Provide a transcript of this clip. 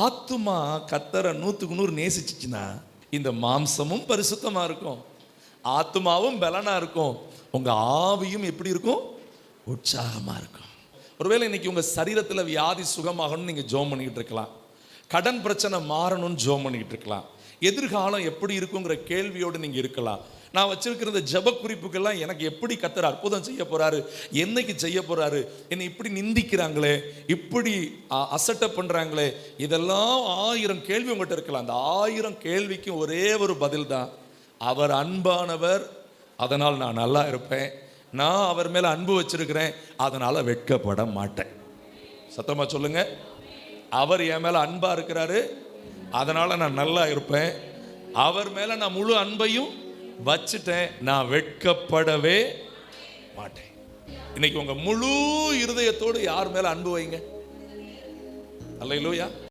ஆத்துமா கர்த்தரை 100% நேசிச்சுச்சுன்னா இந்த மாம்சமும் பரிசுத்தமா இருக்கும், ஆத்துமாவும் பலனா இருக்கும், உங்க ஆவியும் எப்படி இருக்கும்? உற்சாகமா இருக்கும். ஒருவேளை இன்னைக்கு உங்க சரீரத்தில் வியாதி சுகமாகணும்னு நீங்க ஜெபம் பண்ணிக்கிட்டு இருக்கலாம், கடன் பிரச்சனை மாறணும்னு ஜெபம் பண்ணிக்கிட்டு இருக்கலாம், எதிர்காலம் எப்படி இருக்குங்கிற கேள்வியோடு நீங்க இருக்கலாம். நான் வச்சிருக்கிற இந்த ஜெப குறிப்புக்கெல்லாம் எனக்கு எப்படி கர்த்தர் அற்புதம் செய்ய போறாரு, என்னைக்கு செய்ய போறாரு, என்னை இப்படி நிந்திக்கிறாங்களே, இப்படி அசட்டை பண்றாங்களே, இதெல்லாம் 1000 கேள்வி உங்கள்கிட்ட இருக்கலாம். அந்த 1000 கேள்விக்கு ஒரே ஒரு பதில் தான், அவர் அன்பானவர், அதனால் நான் நல்லா இருப்பேன், நான் அவர் மேல அன்பு வச்சிருக்கிறேன், அதனால வெட்கப்பட மாட்டேன். சத்தமா சொல்லுங்க. அவர் என் மேல அன்பா இருக்கிறாரு, அதனால நான் நல்லா இருப்பேன், அவர் மேல நான் முழு அன்பையும் வச்சுட்டேன், நான் வெட்கப்படவே மாட்டேன். இன்னைக்கு உங்க முழு இருதயத்தோடு யார் மேல அன்பு வைங்க. அல்லேலூயா.